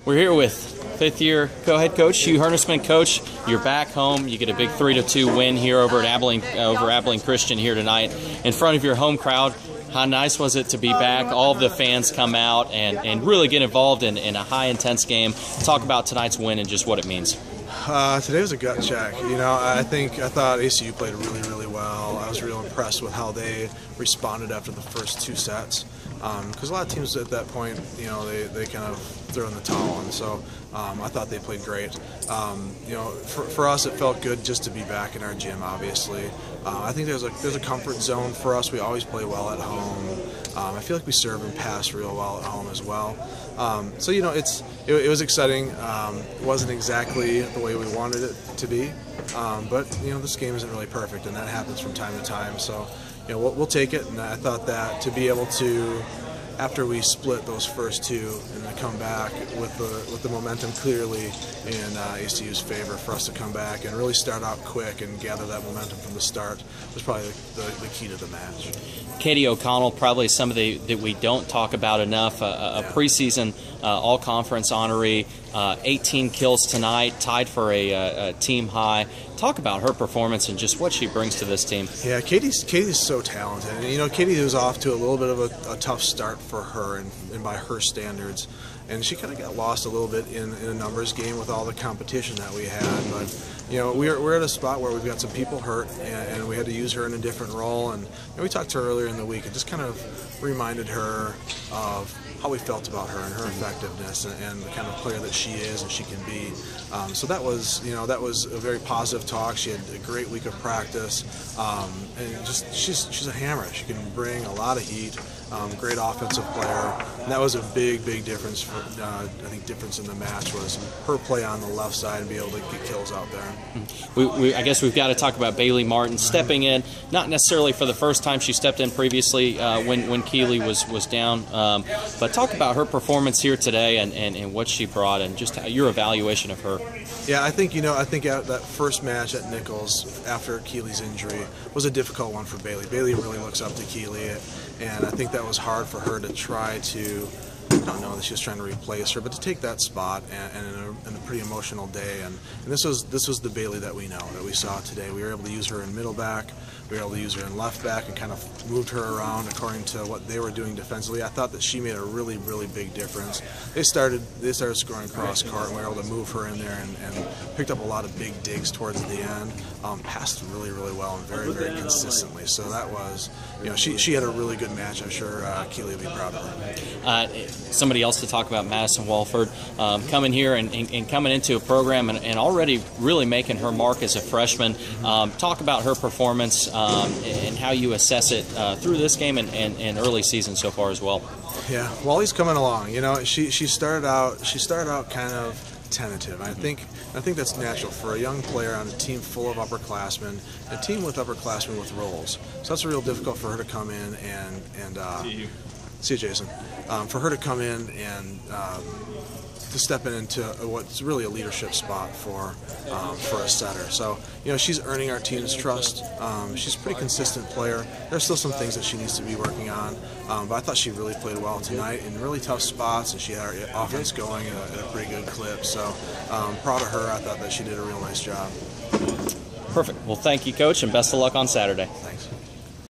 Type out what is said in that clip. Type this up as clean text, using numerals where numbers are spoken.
We're here with fifth-year co-head coach Hugh Hernesman. Coach, you're back home. You get a big 3-2 win here over at Abilene Christian here tonight in front of your home crowd. How nice was it to be back? All of the fans come out and really get involved in a high-intense game. Talk about tonight's win and just what it means. Today was a gut check. I thought ACU played really well. I was real impressed with how they responded after the first two sets. Because a lot of teams at that point, they kind of throw in the towel, and so I thought they played great. For us, it felt good just to be back in our gym. Obviously, I think there's a comfort zone for us. We always play well at home. I feel like we serve and pass real well at home as well. It was exciting. It wasn't exactly the way we wanted it to be, but this game isn't really perfect, and that happens from time to time. So. We'll take it, and I thought that to be able to, after we split those first two, and to come back with the momentum clearly in ACU's favor, for us to come back and really start out quick and gather that momentum from the start was probably the key to the match. Katie O'Connell, probably somebody that we don't talk about enough, a preseason all-conference honoree, 18 kills tonight, tied for a team high. Talk about her performance and just what she brings to this team. Yeah, Katie's so talented. And, Katie was off to a little bit of a tough start for her and by her standards. And she kind of got lost a little bit in a numbers game with all the competition that we had. But, we're at a spot where we've got some people hurt, and we had to use her in a different role. And we talked to her earlier in the week and just kind of reminded her of how we felt about her and her effectiveness and the kind of player that she is and she can be. So that was a very positive talk. She had a great week of practice, and she's a hammer. She can bring a lot of heat. Great offensive player. And that was a big difference. I think difference in the match was her play on the left side and be able to get kills out there. I guess we've got to talk about Bailey Martin stepping in, not necessarily for the first time. She stepped in previously when Keeley was down, but talk about her performance here today and what she brought and just your evaluation of her. Yeah, I think that first match at Nichols after Keeley's injury was a difficult one for Bailey. Bailey really looks up to Keeley, and I think that was hard for her to try to. I don't know that she was trying to replace her, but to take that spot and in a pretty emotional day, and this was the Bailey that we know, that we saw today. We were able to use her in middle back, we were able to use her in left back, and kind of moved her around according to what they were doing defensively. I thought that she made a really big difference. They started scoring cross court, and we were able to move her in there and picked up a lot of big digs towards the end. Passed really well and very consistently. So that was, she had a really good match. I'm sure Keeley will be proud of her. Somebody else to talk about, Madison Walford, coming here and coming into a program and already really making her mark as a freshman. Talk about her performance and how you assess it through this game and early season so far as well. Yeah, Wally's coming along. She started out kind of tentative. I think that's natural for a young player on a team full of upperclassmen, a team with upperclassmen with roles. So that's real difficult for her to come in and see you, Jason. For her to come in and to step into what's really a leadership spot for a setter. So she's earning our team's trust. She's a pretty consistent player. There's still some things that she needs to be working on, but I thought she really played well tonight in really tough spots, and she had our offense going at a pretty good clip. So proud of her. I thought that she did a real nice job. Perfect. Well, thank you, Coach, and best of luck on Saturday. Thanks.